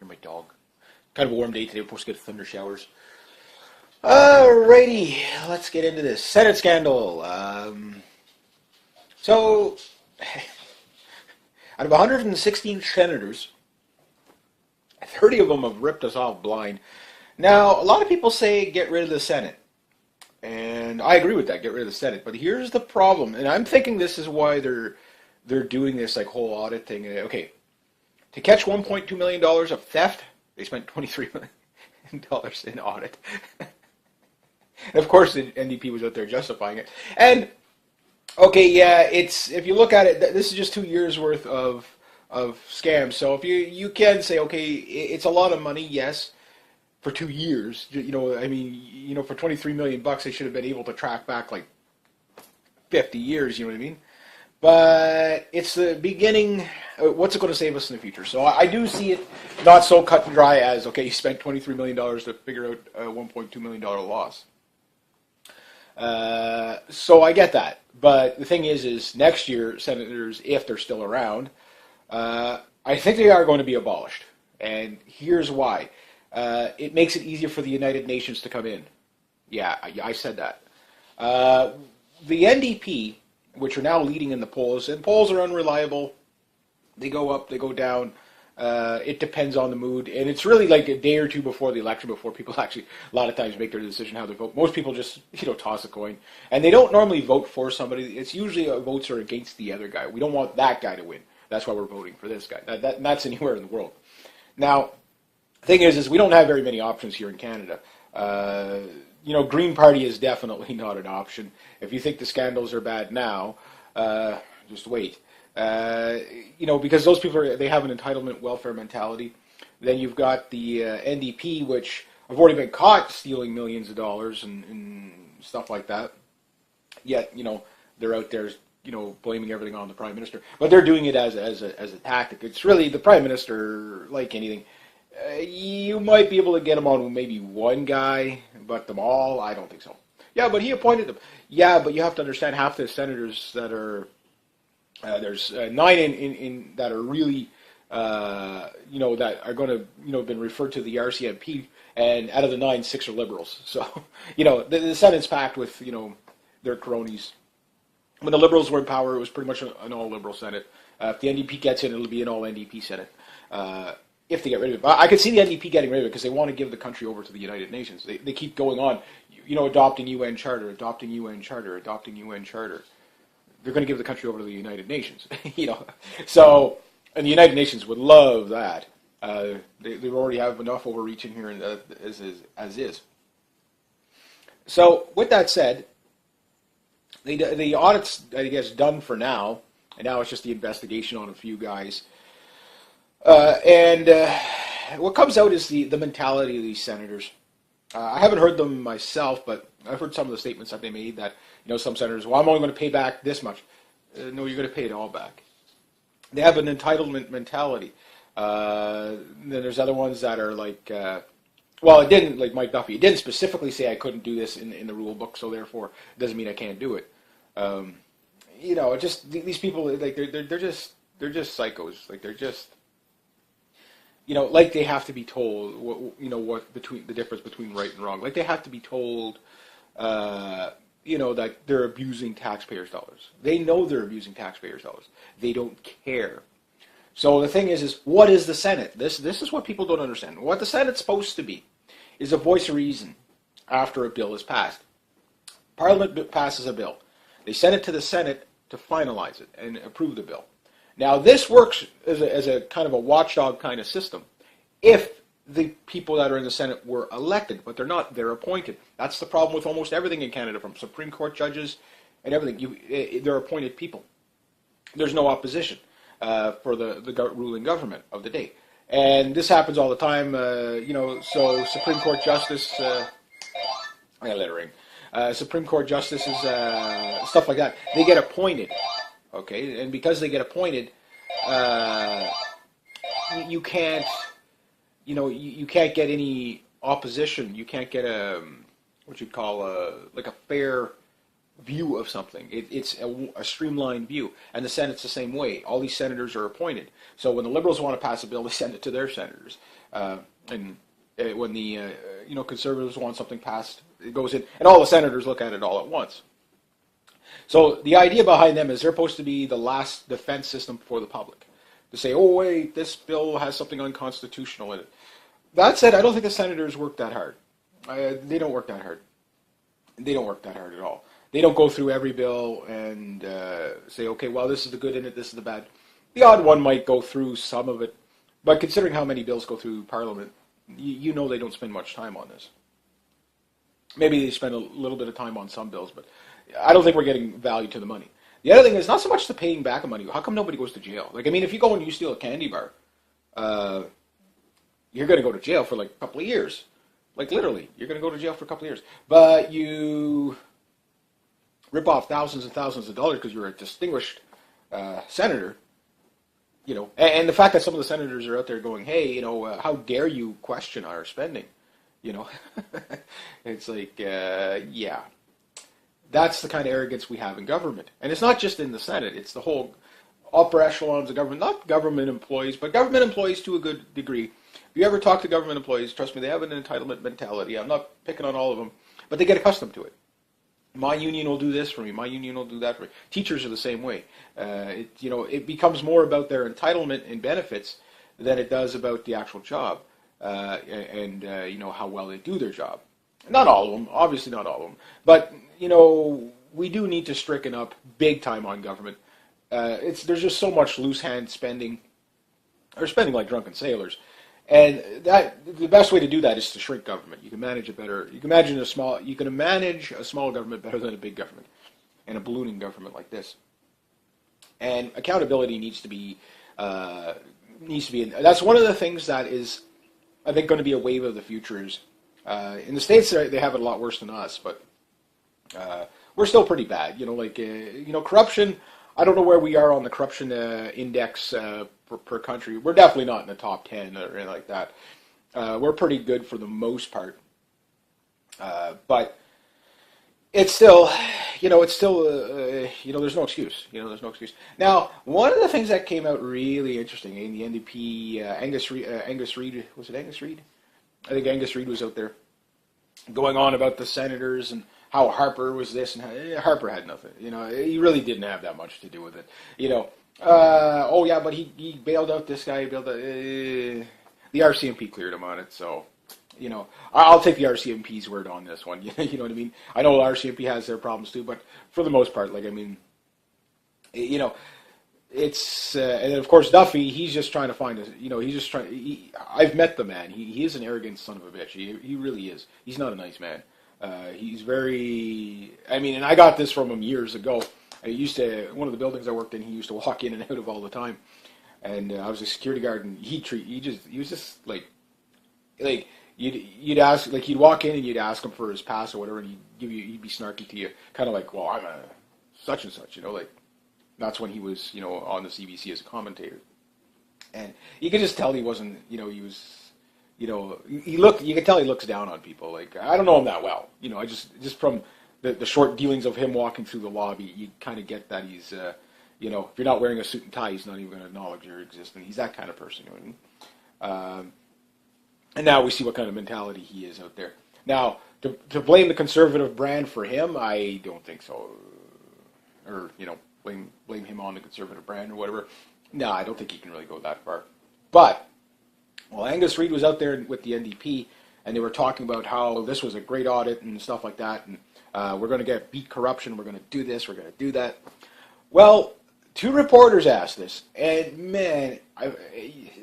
Hear my dog. Kind of a warm day today. We're supposed to get thunder showers. Alrighty, let's get into this Senate scandal. So, out of 116 senators, 30 of them have ripped us off blind. Now, a lot of people say get rid of the Senate. And I agree with that, get rid of the Senate. But here's the problem, and I'm thinking this is why they're doing this like whole audit thing. Okay, to catch $1.2 million of theft, they spent $23 million in audit. And of course, the NDP was out there justifying it. And okay, yeah, it's if you look at it, this is just 2 years worth of scams. So if you can say, okay, it's a lot of money, yes, for 2 years. I mean, for $23 million, they should have been able to track back like 50 years. You know what I mean? But it's the beginning. What's it going to save us in the future? So I do see it not so cut and dry as, okay, you spent $23 million to figure out a $1.2 million loss. So I get that. But the thing is next year, senators, if they're still around, I think they are going to be abolished. And here's why. It makes it easier for the United Nations to come in. Yeah, I said that. The NDP, which are now leading in the polls, and polls are unreliable. They go up, they go down. It depends on the mood, and it's really like a day or two before the election before people actually, a lot of times, make their decision how they vote. Most people just, toss a coin, and they don't normally vote for somebody. It's usually votes are against the other guy. We don't want that guy to win. That's why we're voting for this guy. That's anywhere in the world. Now, the thing is we don't have very many options here in Canada. Green Party is definitely not an option. If you think the scandals are bad now, just wait. Because those people they have an entitlement welfare mentality. Then you've got the NDP, which have already been caught stealing millions of dollars and stuff like that. Yet, they're out there, blaming everything on the Prime Minister. But they're doing it as a tactic. It's really the Prime Minister, like anything. You might be able to get him on maybe one guy, but them all, I don't think so. Yeah, but he appointed them. Yeah, but you have to understand half the senators that are there's 9 in that are really that are going to been referred to the RCMP, and out of the 9, 6 are Liberals. So the Senate's packed with their cronies. When the Liberals were in power, it was pretty much an all Liberal Senate. If the NDP gets in, it'll be an all NDP Senate. If they get rid of it. But I could see the NDP getting rid of it because they want to give the country over to the United Nations. They keep going on, adopting UN Charter, adopting UN Charter, adopting UN Charter. They're going to give the country over to the United Nations, So, and the United Nations would love that. They already have enough overreach in here as is. So, with that said, the audit's, I guess, done for now, and now it's just the investigation on a few guys. What comes out is the mentality of these senators. I haven't heard them myself, but I've heard some of the statements that they made that, some senators, well, I'm only going to pay back this much. No, you're going to pay it all back. They have an entitlement mentality. Then there's other ones that are like, it didn't, like Mike Duffy, it didn't specifically say I couldn't do this in the rule book, so therefore it doesn't mean I can't do it. Just these people, like they're just psychos. Like they're just, like they have to be told what between the difference between right and wrong. Like they have to be told, that they're abusing taxpayers' dollars. They know they're abusing taxpayers' dollars. They don't care. So the thing is what is the Senate? This is what people don't understand. What the Senate's supposed to be is a voice of reason after a bill is passed. Parliament passes a bill. They send it to the Senate to finalize it and approve the bill. Now, this works as a kind of a watchdog kind of system if the people that are in the Senate were elected, but they're not. They're appointed. That's the problem with almost everything in Canada, from Supreme Court judges and everything. They're appointed people. There's no opposition for the ruling government of the day. And this happens all the time, so Supreme Court Justice, I got lettering. Supreme Court justices, stuff like that, they get appointed, okay? And because they get appointed, you can't, you can't get any opposition. You can't get what you'd call like a fair view of something. It's a streamlined view. And the Senate's the same way. All these senators are appointed. So when the Liberals want to pass a bill, they send it to their senators. And when the conservatives want something passed, it goes in, and all the senators look at it all at once. So the idea behind them is they're supposed to be the last defense system for the public. To say, oh wait, this bill has something unconstitutional in it. That said, I don't think the senators work that hard. They don't work that hard. They don't work that hard at all. They don't go through every bill and say, okay, well, this is the good in it, this is the bad. The odd one might go through some of it, but considering how many bills go through Parliament, you know they don't spend much time on this. Maybe they spend a little bit of time on some bills, but I don't think we're getting value to the money. The other thing is not so much the paying back of money. How come nobody goes to jail? Like, I mean, if you go and you steal a candy bar, you're going to go to jail for like a couple of years. Like, literally, you're going to go to jail for a couple of years. But you rip off thousands and thousands of dollars because you're a distinguished senator, and the fact that some of the senators are out there going, hey, how dare you question our spending? It's like, yeah. That's the kind of arrogance we have in government. And it's not just in the Senate. It's the whole upper echelons of government, not government employees, but government employees to a good degree. If you ever talk to government employees, trust me, they have an entitlement mentality. I'm not picking on all of them, but they get accustomed to it. My union will do this for me. My union will do that for me. Teachers are the same way. It becomes more about their entitlement and benefits than it does about the actual job and how well they do their job. Not all of them, obviously not all of them, but we do need to stricken up big time on government. There's just so much loose hand spending, or spending like drunken sailors, and the best way to do that is to shrink government. You can manage it better. You can manage a small government better than a big government, and a ballooning government like this. And accountability needs to be. That's one of the things that is, I think, going to be a wave of the future. Is in the States they have it a lot worse than us, but we're still pretty bad. Corruption. I don't know where we are on the corruption index per country. We're definitely not in the top 10 or anything like that. We're pretty good for the most part, but it's still, there's no excuse. There's no excuse. Now, one of the things that came out really interesting in the NDP, Angus Reid, was it Angus Reid? I think Angus Reid was out there going on about the senators and how Harper was this and Harper had nothing. He really didn't have that much to do with it. Oh yeah, but he bailed out this guy. The RCMP cleared him on it, so I'll take the RCMP's word on this one. You know what I mean? I know RCMP has their problems too, but for the most part, it's and of course Duffy. He's just trying to find I've met the man. He is an arrogant son of a bitch. He really is. He's not a nice man. He's very. And I got this from him years ago. One of the buildings I worked in, he used to walk in and out of all the time, and I was a security guard, and he was just like you'd ask, like, he'd walk in and you'd ask him for his pass or whatever, and he'd be snarky to you, kind of like, well, I'm a such and such, that's when he was, on the CBC as a commentator, and you could just tell he wasn't, he was. You can tell he looks down on people. Like, I don't know him that well. I just from the short dealings of him walking through the lobby, you kind of get that he's, if you're not wearing a suit and tie, he's not even going to acknowledge your existence. He's that kind of person. And now we see what kind of mentality he is out there. Now, to blame the conservative brand for him, I don't think so. Or, blame him on the conservative brand or whatever. No, I don't think he can really go that far. But well, Angus Reid was out there with the NDP, and they were talking about how this was a great audit and stuff like that, and we're going to beat corruption, we're going to do this, we're going to do that. Well, two reporters asked this, and man,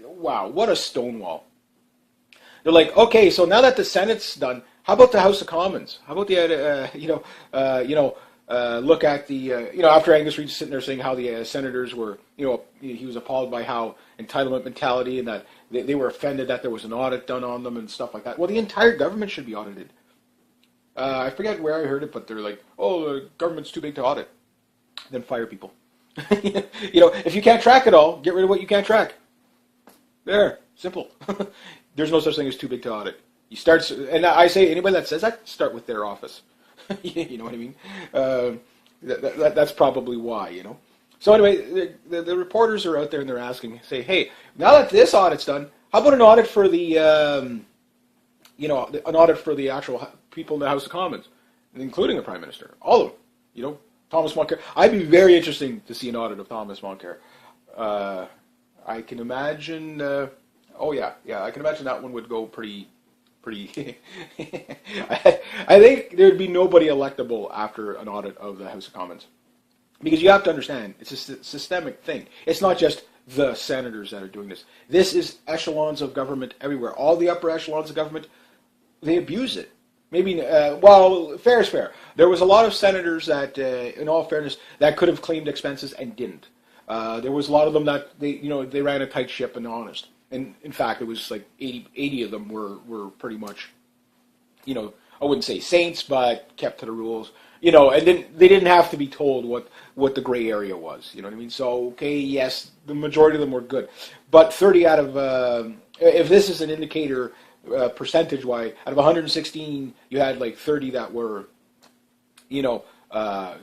wow, what a stonewall. They're like, okay, so now that the Senate's done, how about the House of Commons? How about the, look at the, after Angus Reid's sitting there saying how the senators were, he was appalled by how entitlement mentality and that they were offended that there was an audit done on them and stuff like that. Well, the entire government should be audited. I forget where I heard it, but they're like, oh, the government's too big to audit. Then fire people. If you can't track it all, get rid of what you can't track. There, simple. There's no such thing as too big to audit. You start, and I say anybody that says that, start with their office. You know what I mean? That's probably why, So anyway, the reporters are out there and they're asking, say, hey, now that this audit's done, How about an audit for the, an audit for the actual people in the House of Commons, including the Prime Minister, all of them. Thomas Mulcair. I'd be very interesting to see an audit of Thomas Mulcair. I can imagine. I can imagine that one would go pretty. I think there'd be nobody electable after an audit of the House of Commons, because you have to understand it's a systemic thing. It's not just the senators that are doing this. This is echelons of government everywhere. All the upper echelons of government, they abuse it. Maybe, fair is fair. There was a lot of senators that, in all fairness, that could have claimed expenses and didn't. There was a lot of them that they ran a tight ship and honest. And in fact, it was like 80 of them were pretty much, I wouldn't say saints, but kept to the rules. And they didn't have to be told what the gray area was. You know what I mean? So, okay, yes, the majority of them were good. But 30 out of, if this is an indicator percentage-wise, out of 116, you had like 30 that were,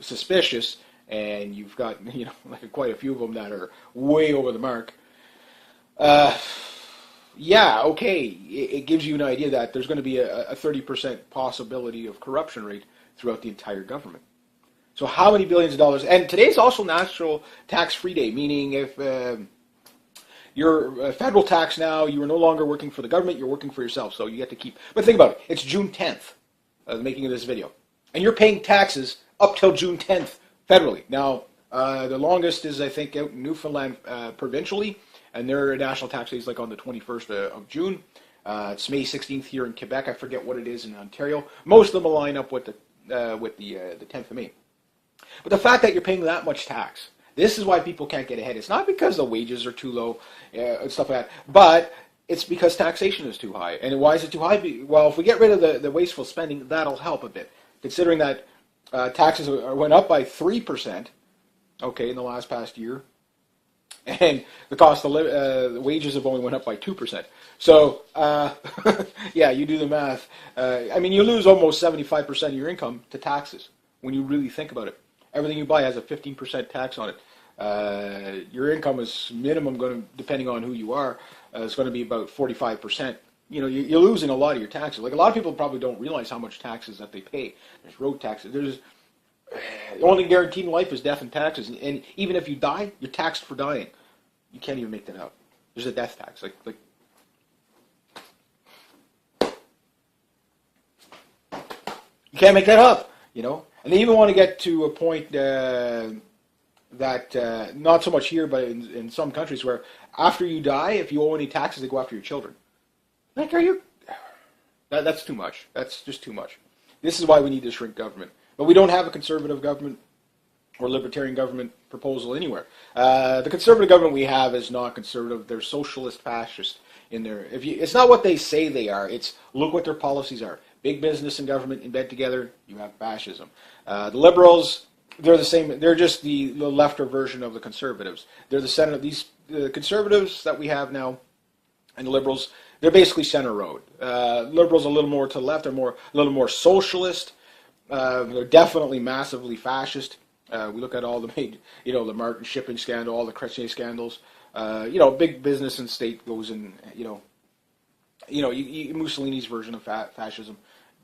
suspicious, and you've got, like quite a few of them that are way over the mark. It gives you an idea that there's going to be a 30% possibility of corruption rate throughout the entire government. So how many billions of dollars? And today's also National Tax-Free Day, meaning if you're federal tax now, you are no longer working for the government, you're working for yourself, so you get to keep. But think about it, it's June 10th, the making of this video, and you're paying taxes up till June 10th federally. Now, the longest is, I think, out in Newfoundland provincially, and their national tax day is like on the 21st of June. It's May 16th here in Quebec. I forget what it is in Ontario. Most of them will line up with the 10th of May. But the fact that you're paying that much tax, this is why people can't get ahead. It's not because the wages are too low and stuff like that, but it's because taxation is too high. And why is it too high? Well, if we get rid of the wasteful spending, that'll help a bit. Considering that taxes went up by 3%, in the past year, and the cost of the wages have only went up by 2%. So, you do the math. You lose almost 75% of your income to taxes when you really think about it. Everything you buy has a 15% tax on it. Your income is minimum going to, depending on who you are, is going to be about 45%. You're losing a lot of your taxes. Like a lot of people probably don't realize how much taxes that they pay. There's road taxes. There's the only guaranteed in life is death and taxes. And even if you die, you're taxed for dying. You can't even make that up. There's a death tax. Like you can't make that up, And they even want to get to a point that not so much here, but in some countries where after you die, if you owe any taxes, they go after your children. Like, are you? That's too much. That's just too much. This is why we need to shrink government. But we don't have a conservative government or libertarian government proposal anywhere. The conservative government we have is not conservative. They're socialist fascist in there. It's not what they say they are. It's look what their policies are. Big business and government in bed together, you have fascism. The liberals, they're the same. They're just the lefter version of the conservatives. They're the center. The conservatives that we have now and the liberals, they're basically center road. Liberals a little more to the left. They're a little more socialist. They're definitely massively fascist. We look at all the the Martin shipping scandal, all the Chrétien scandals. Big business and state goes in. Mussolini's version of fascism,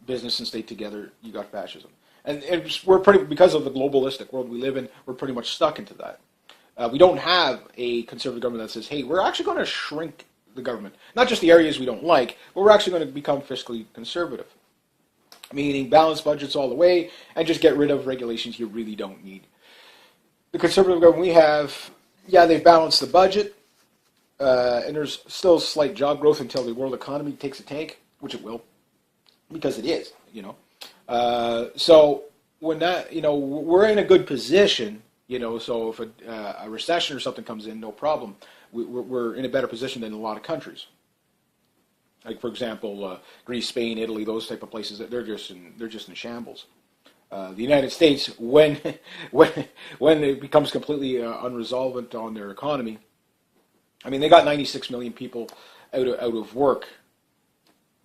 business and state together. You got fascism, and we're because of the globalistic world we live in. We're pretty much stuck into that. We don't have a conservative government that says, "Hey, we're actually going to shrink the government, not just the areas we don't like, but we're actually going to become fiscally conservative." Meaning balanced budgets all the way, and just get rid of regulations you really don't need. The conservative government we have, they've balanced the budget, and there's still slight job growth until the world economy takes a tank, which it will, because it is, So when that, we're in a good position, so if a recession or something comes in, no problem. We're in a better position than a lot of countries. Like, for example, Greece, Spain, Italy, those type of places, they're just in shambles. The United States, when it becomes completely unresolvent on their economy, they got 96 million people out of work.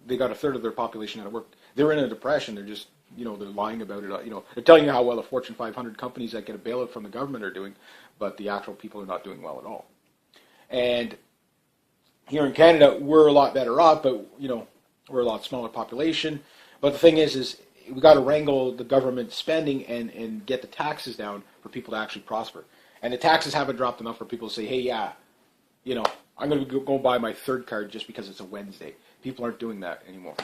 They got a third of their population out of work. They're in a depression. They're just, they're lying about it. They're telling you how well the Fortune 500 companies that get a bailout from the government are doing, but the actual people are not doing well at all. And Here in Canada, we're a lot better off, but we're a lot smaller population. But the thing is we got to wrangle the government spending and get the taxes down for people to actually prosper. And the taxes haven't dropped enough for people to say, hey, yeah, I'm going to go buy my third card just because it's a Wednesday. People aren't doing that anymore.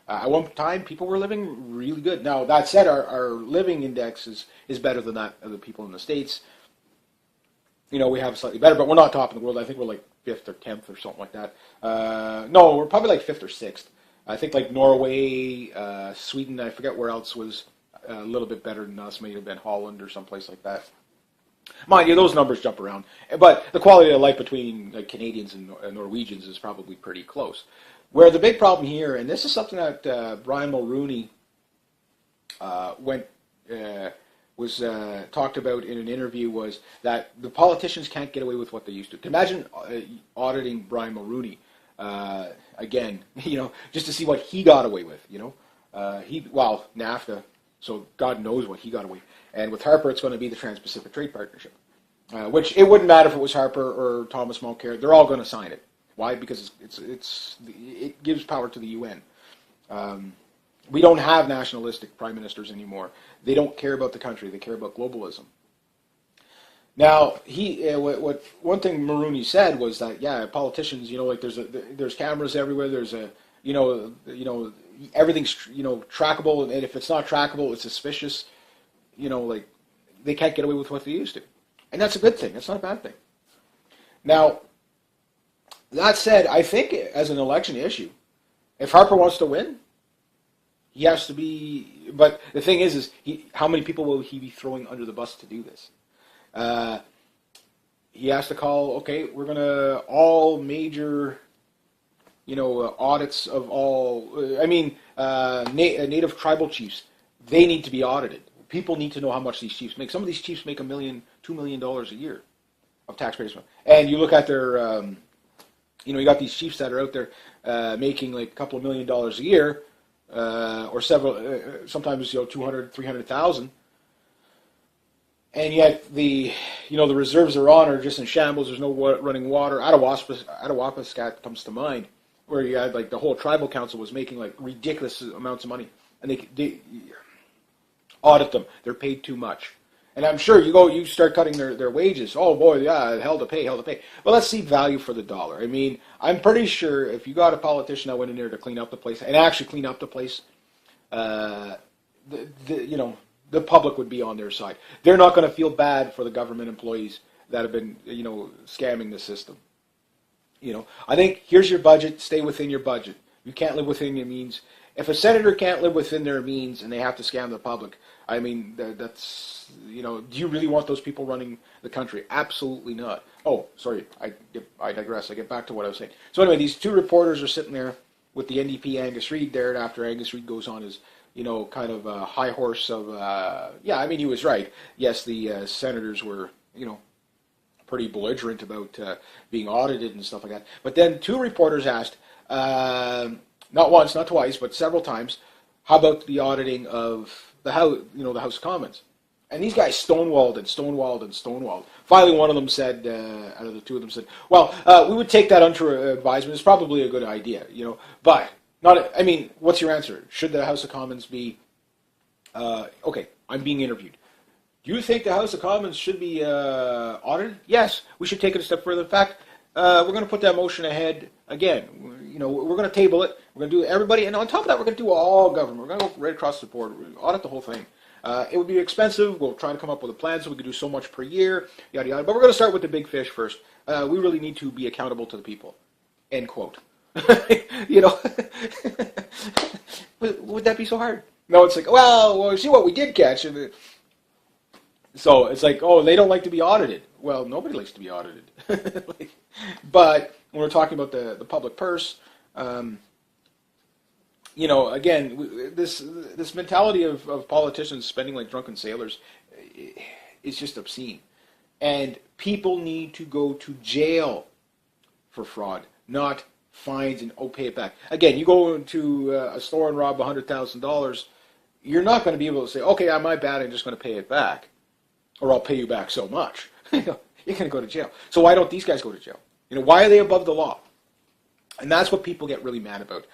At one time, people were living really good. Now, that said, our living index is better than that of the people in the States. We have slightly better, but we're not top in the world. I think we're like 5th or 10th or something like that. No, we're probably like 5th or 6th. I think like Norway, Sweden, I forget where else was a little bit better than us. Maybe have been Holland or someplace like that. Mind you, those numbers jump around. But the quality of life between Canadians and Norwegians is probably pretty close. Where the big problem here, and this is something that Brian Mulroney was talked about in an interview, was that the politicians can't get away with what they used to. Imagine auditing Brian Mulroney again, just to see what he got away with. NAFTA, so God knows what he got away with. And with Harper, it's going to be the Trans-Pacific Trade Partnership, which it wouldn't matter if it was Harper or Thomas Mulcair. They're all going to sign it. Why? Because it gives power to the UN. We don't have nationalistic prime ministers anymore. They don't care about the country. They care about globalism. Now, one thing Mulroney said was that politicians, there's cameras everywhere. There's everything's trackable, and if it's not trackable, it's suspicious. They can't get away with what they used to, and that's a good thing. That's not a bad thing. Now, that said, I think as an election issue, if Harper wants to win, he has to be. But the thing is how many people will he be throwing under the bus to do this? He has to call. Okay, we're gonna all major, audits of all. Native tribal chiefs. They need to be audited. People need to know how much these chiefs make. Some of these chiefs make $1 million, $2 million a year of taxpayers' money. And you look at their. You got these chiefs that are out there making like a couple of $1 million a year, or several, sometimes 200, 300,000, and yet the reserves they're on are just in shambles. There's no running water. Attawapaskat comes to mind, where you had like the whole tribal council was making like ridiculous amounts of money, and they audit them. They're paid too much. And I'm sure you start cutting their wages. Oh boy, yeah, hell to pay. Well, let's see value for the dollar. I'm pretty sure if you got a politician that went in there to clean up the place and actually clean up the place, the public would be on their side. They're not going to feel bad for the government employees that have been, scamming the system. I think here's your budget. Stay within your budget. You can't live within your means. If a senator can't live within their means and they have to scam the public, that's, do you really want those people running the country? Absolutely not. Oh, sorry, I digress. I get back to what I was saying. So anyway, these two reporters are sitting there with the NDP Angus Reid there, and after Angus Reid goes on his, kind of a high horse of, he was right. Yes, the senators were, pretty belligerent about being audited and stuff like that. But then two reporters asked, not once, not twice, but several times, how about the auditing of the House, the House of Commons? And these guys stonewalled. Finally, one of them said, out of the two of them said, well, we would take that under advisement. It's probably a good idea, but not. What's your answer? Should the House of Commons be, okay, I'm being interviewed. Do you think the House of Commons should be audited? Yes, we should take it a step further. In fact, we're going to put that motion ahead again. We're going to table it. We're going to do everybody, and on top of that, we're going to do all government. We're going to go right across the board, audit the whole thing. It would be expensive. We'll try to come up with a plan so we can do so much per year, yada yada. But we're going to start with the big fish first. We really need to be accountable to the people. End quote. Would that be so hard? No, it's like, well, see what we did catch. So it's like, oh, they don't like to be audited. Well, nobody likes to be audited. But when we're talking about the public purse, again, this mentality of politicians spending like drunken sailors is just obscene. And people need to go to jail for fraud, not fines and pay it back. Again, you go into a store and rob $100,000, you're not going to be able to say, okay, my bad, I'm just going to pay it back. Or I'll pay you back so much. You're going to go to jail. So why don't these guys go to jail? Why are they above the law? And that's what people get really mad about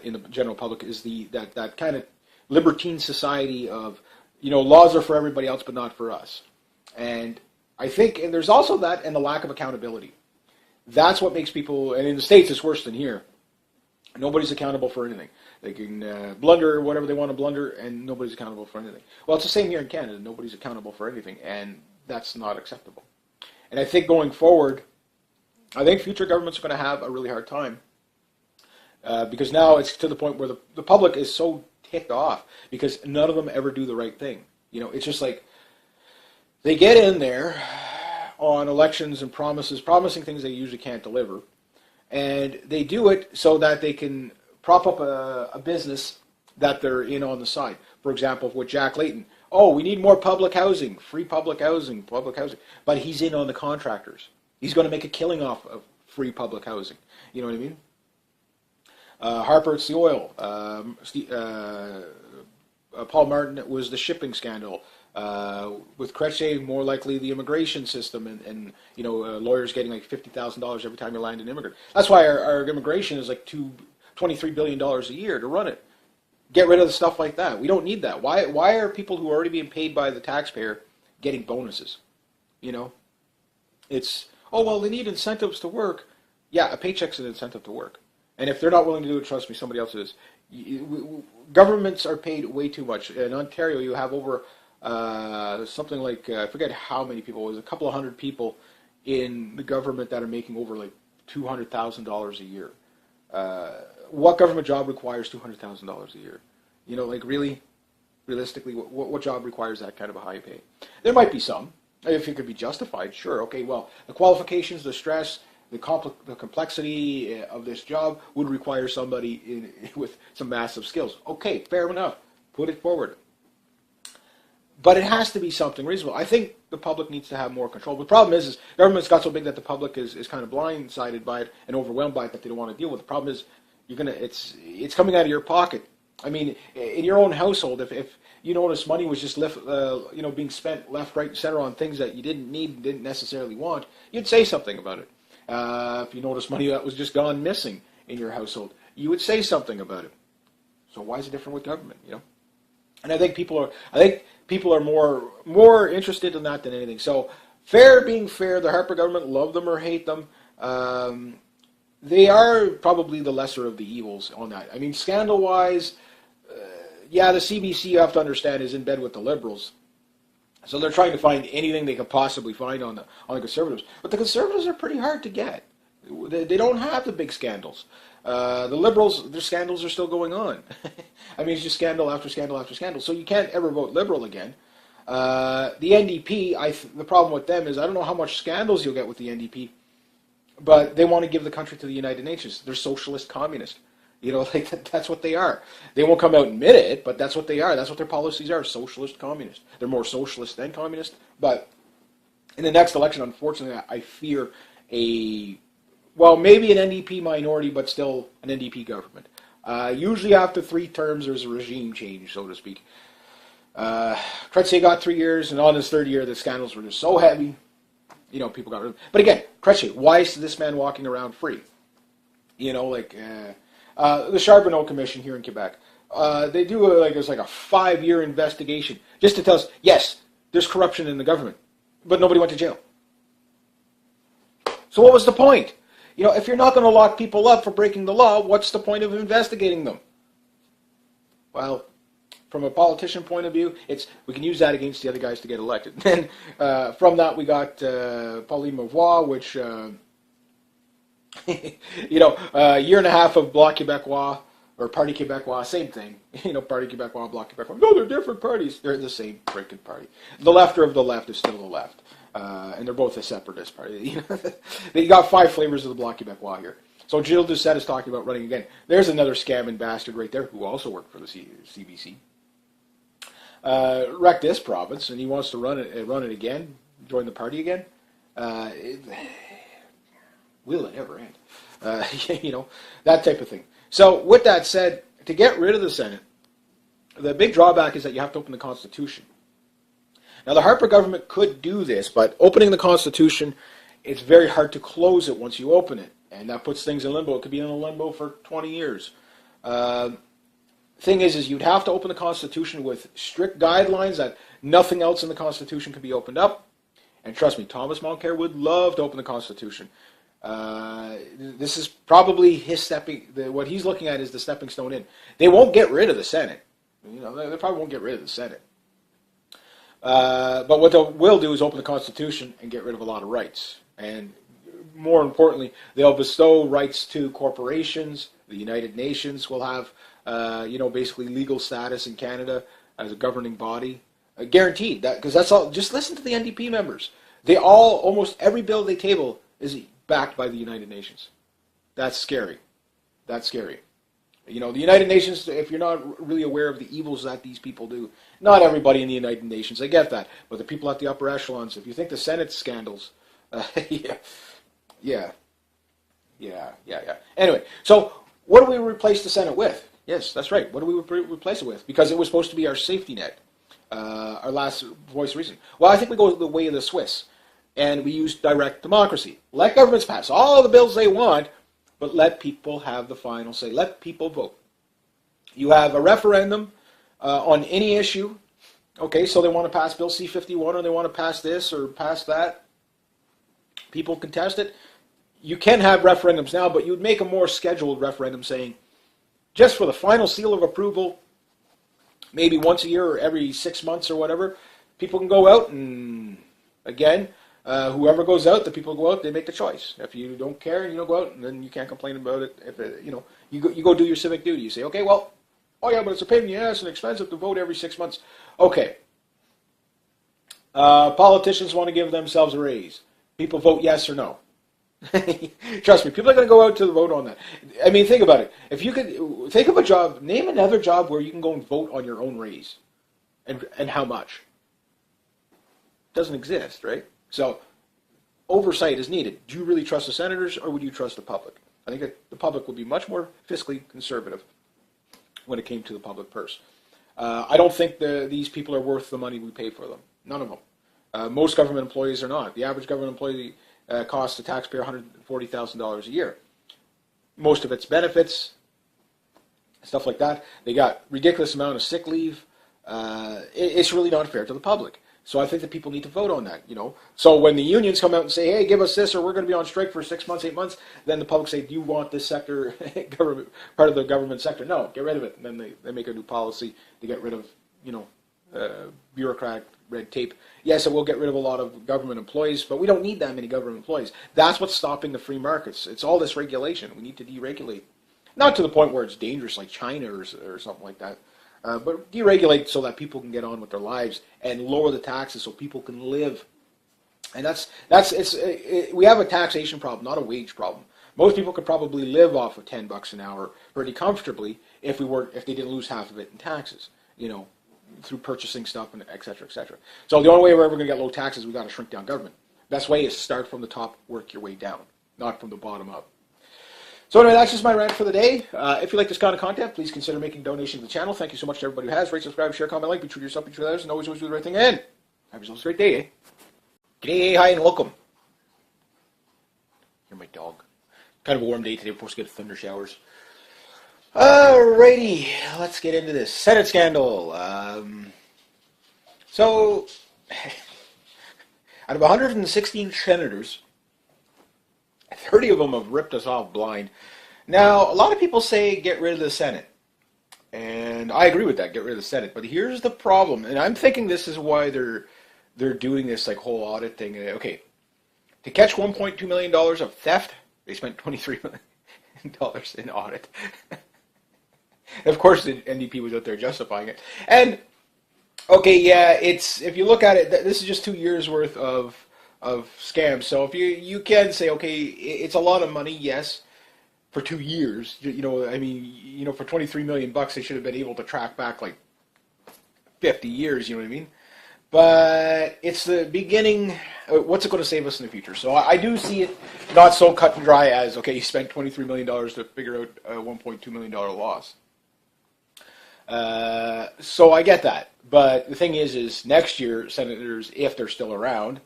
in the general public, is that kind of libertine society of, laws are for everybody else but not for us. And I think, and there's also that, and the lack of accountability. That's what makes people, and in the States it's worse than here. Nobody's accountable for anything. They can blunder whatever they want to blunder, and nobody's accountable for anything. Well, it's the same here in Canada. Nobody's accountable for anything, and that's not acceptable. And I think going forward, I think future governments are going to have a really hard time, because now it's to the point where the public is so ticked off because none of them ever do the right thing. It's just like they get in there on elections and promising things they usually can't deliver, and they do it so that they can prop up a business that they're in on the side. For example, with Jack Layton, we need more public housing, free public housing, but he's in on the contractors. He's going to make a killing off of free public housing. You know what I mean? Harper, it's the oil. Paul Martin, it was the shipping scandal. With Chrétien, more likely the immigration system, and lawyers getting like $50,000 every time you land an immigrant. That's why our immigration is like $23 billion a year to run it. Get rid of the stuff like that. We don't need that. Why are people who are already being paid by the taxpayer getting bonuses? It's, they need incentives to work. Yeah, a paycheck's an incentive to work. And if they're not willing to do it, trust me, somebody else is. Governments are paid way too much. In Ontario, you have over something like, I forget how many people, it was a couple of hundred people in the government that are making over like $200,000 a year. What government job requires $200,000 a year? Really, realistically, what job requires that kind of a high pay? There might be some, if it could be justified, sure. Okay, well, the qualifications, the stress, the complexity of this job would require somebody with some massive skills. Okay, fair enough. Put it forward. But it has to be something reasonable. I think the public needs to have more control. The problem is government's got so big that the public is kind of blindsided by it and overwhelmed by it that they don't want to deal with. The problem is it's coming out of your pocket. I mean, in your own household, if you notice money was just being spent left, right, and center on things that you didn't need and didn't necessarily want, you'd say something about it. If you notice money that was just gone missing in your household, you would say something about it. So why is it different with government? And I think people are more interested in that than anything. So fair being fair, the Harper government, love them or hate them, they are probably the lesser of the evils on that. I mean, scandal-wise, the CBC, you have to understand, is in bed with the Liberals. So they're trying to find anything they could possibly find on the Conservatives. But the Conservatives are pretty hard to get. They don't have the big scandals. The Liberals, their scandals are still going on. I mean, it's just scandal after scandal after scandal. So you can't ever vote Liberal again. The NDP, the problem with them is I don't know how much scandals you'll get with the NDP, but they want to give the country to the United Nations. They're socialist communist. That's what they are. They won't come out and admit it, but that's what they are. That's what their policies are, socialist communist. They're more socialist than communist. But in the next election, unfortunately, I fear maybe an NDP minority, but still an NDP government. Usually after 3 terms, there's a regime change, so to speak. Chrétien got 3 years, and on his 3rd year, the scandals were just so heavy, people got rid of him. But again, Chrétien, why is this man walking around free? The Charbonneau Commission here in Quebec, they do there's like a 5-year investigation just to tell us, yes, there's corruption in the government, but nobody went to jail. So what was the point? If you're not going to lock people up for breaking the law, what's the point of investigating them? Well, from a politician point of view, we can use that against the other guys to get elected. Then from that we got Pauline Mauvois, which a year and a half of Bloc Québécois or Parti Québécois, same thing. Parti Québécois, Bloc Québécois. No, they're different parties. They're the same freaking party. The lefter of the left is still the left. And they're both a separatist party. They got 5 flavors of the Bloc Québécois here. So Gilles Doucette is talking about running again. There's another scamming bastard right there who also worked for the CBC. Wrecked this province, and he wants to run it again, join the party again. Will it ever end? That type of thing. So with that said, to get rid of the Senate, the big drawback is that you have to open the Constitution. Now, the Harper government could do this, but opening the Constitution, it's very hard to close it once you open it. and that puts things in limbo. It could be in a limbo for 20 years. Uh, Thing is you'd have to open the Constitution with strict guidelines that nothing else in the Constitution could be opened up. And trust me, Thomas Mulcair would love to open the Constitution. This is probably what he's looking at is the stepping stone in. They won't get rid of the Senate. They probably won't get rid of the Senate. But what they will do is open the Constitution and get rid of a lot of rights. And more importantly, they'll bestow rights to corporations. The United Nations will have, basically legal status in Canada as a governing body. Guaranteed, because that's all. Just listen to the NDP members. Almost every bill they table is backed by the United Nations. That's scary. That's scary. The United Nations, if you're not really aware of the evils that these people do, not everybody in the United Nations, I get that, but the people at the upper echelons, if you think the Senate scandals, yeah. Anyway, so what do we replace the Senate with? Yes, that's right. What do we replace it with? Because it was supposed to be our safety net, our last voice reason. Well, I think we go the way of the Swiss, and we use direct democracy. Let governments pass all the bills they want, but let people have the final say. Let people vote. You have a referendum on any issue. Okay, so they want to pass Bill C-51, or they want to pass this or pass that. People contest it. You can have referendums now, but you would make a more scheduled referendum saying, just for the final seal of approval, maybe once a year or every 6 months or whatever, people can go out and, again, whoever goes out, the people go out, they make the choice. If you don't care and you don't go out, then you can't complain about it. If you go do your civic duty. You say, okay, well, oh yeah, but it's a pain in the ass and expensive to vote every 6 months. Okay. Politicians want to give themselves a raise. People vote yes or no. Trust me, people are going to go out to the vote on that. I mean, think about it. If you could think of a job, name another job where you can go and vote on your own raise, and how much. Doesn't exist, right? So, oversight is needed. Do you really trust the senators, or would you trust the public? I think that the public would be much more fiscally conservative when it came to the public purse. I don't think these people are worth the money we pay for them. None of them. Most government employees are not. The average government employee costs the taxpayer $140,000 a year. Most of it's benefits, stuff like that. They got ridiculous amount of sick leave. It's really not fair to the public. So I think that people need to vote on that, So when the unions come out and say, hey, give us this or we're going to be on strike for 6 months, 8 months, then the public say, do you want this sector, part of the government sector? No, get rid of it. And then they make a new policy to get rid of, bureaucratic red tape. Yes, it will get rid of a lot of government employees, but we don't need that many government employees. That's what's stopping the free markets. It's all this regulation. We need to deregulate. Not to the point where it's dangerous like China or something like that. But deregulate so that people can get on with their lives and lower the taxes so people can live. And we have a taxation problem, not a wage problem. Most people could probably live off of $10 an hour pretty comfortably if they didn't lose half of it in taxes, through purchasing stuff and et cetera, et cetera. So the only way we're ever going to get low taxes, we've got to shrink down government. Best way is start from the top, work your way down, not from the bottom up. So anyway, that's just my rant for the day. If you like this kind of content, please consider making a donation to the channel. Thank you so much to everybody who has. Rate, subscribe, share, comment, like. Be true to yourself, be true to others, and always do the right thing. And have yourselves a great day, eh? G'day, hi, and welcome. You're my dog. Kind of a warm day today. We're supposed to get thunder showers. Alrighty, let's get into this. Senate scandal. So, out of 116 senators, 30 of them have ripped us off blind. Now, a lot of people say get rid of the Senate. And I agree with that, get rid of the Senate. But here's the problem, and I'm thinking this is why they're doing this whole audit thing. Okay, to catch $1.2 million of theft, they spent $23 million in audit. Of course, the NDP was out there justifying it. And, okay, yeah, if you look at it, this is just 2 years worth of scams. So if you can say, okay, it's a lot of money, yes, for 2 years. For $23 million, they should have been able to track back like 50 years, you know what I mean? But it's the beginning. What's it going to save us in the future? So I do see it not so cut and dry as, okay, you spent $23 million to figure out a $1.2 million loss. So I get that. But the thing is next year, senators, if they're still around,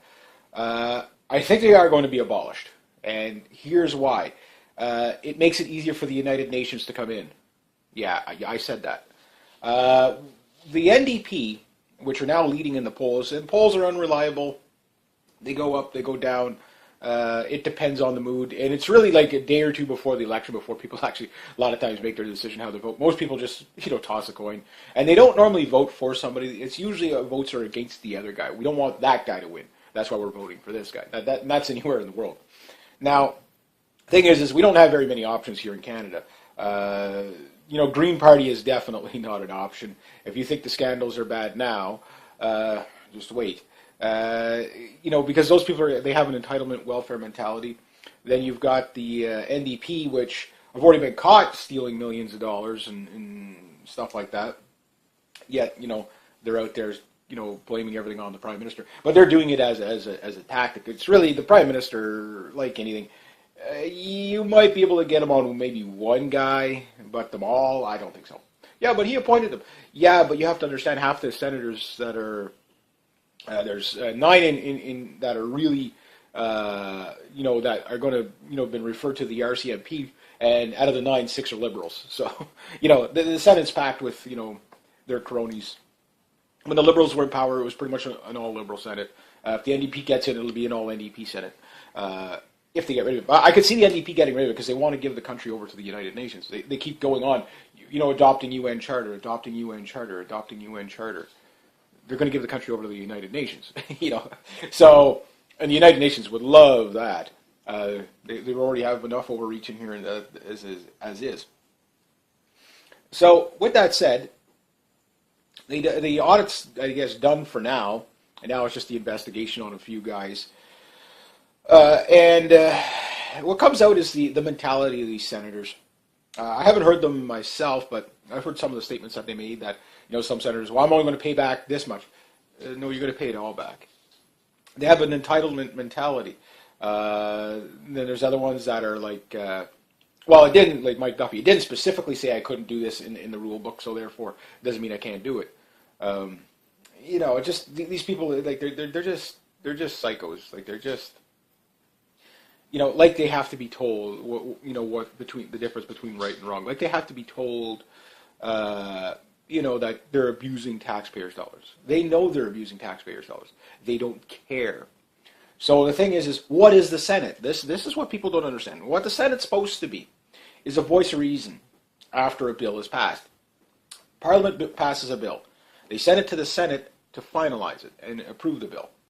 I think they are going to be abolished. And here's why. it makes it easier for the United Nations to come in. Yeah, I said that. Uh, the NDP, which are now leading in the polls, and polls are unreliable. They go up, they go down. It depends on the mood, and it's really like a day or two before the election before people actually a lot of times make their decision how to vote. Most people just toss a coin, and they don't normally vote for somebody. It's usually votes are against the other guy. We don't want that guy to win. That's why we're voting for this guy. That's anywhere in the world. Now, thing is we don't have very many options here in Canada. Green Party is definitely not an option. If you think the scandals are bad now, just wait. Because those people they have an entitlement welfare mentality. Then you've got the NDP, which have already been caught stealing millions of dollars and stuff like that. Yet, they're out there, blaming everything on the Prime Minister. But they're doing it as a tactic. It's really the Prime Minister, like anything. You might be able to get him on maybe one guy, but them all, I don't think so. Yeah, but he appointed them. Yeah, but you have to understand half the senators that are there's 9 in that are really that are going to been referred to the RCMP, and out of the 9, 6 are liberals. So the Senate's packed with their cronies. When the Liberals were in power, it was pretty much an all-Liberal Senate. If the NDP gets it, it'll be an all-NDP Senate. If they get rid of it. I could see the NDP getting rid of it because they want to give the country over to the United Nations. They keep going on, adopting UN Charter, adopting UN Charter, adopting UN Charter. They're going to give the country over to the United Nations, So, and the United Nations would love that. They already have enough overreach in here as is. So, with that said, the audit's, I guess, done for now, and now it's just the investigation on a few guys. What comes out is the mentality of these senators. I haven't heard them myself, but I've heard some of the statements that they made that, some senators, well, I'm only going to pay back this much. No, you're going to pay it all back. They have an entitlement mentality. Then there's other ones that are like, it didn't, like Mike Duffy, it didn't specifically say I couldn't do this in the rule book, so therefore it doesn't mean I can't do it. Just these people, like they're just psychos. Like they're just, like they have to be told what between the difference between right and wrong. Like they have to be told, that they're abusing taxpayers' dollars. They know they're abusing taxpayers' dollars. They don't care. So the thing is what is the Senate? This is what people don't understand. What the Senate's supposed to be is a voice of reason after a bill is passed. Parliament passes a bill. They send it to the Senate to finalize it and approve the bill.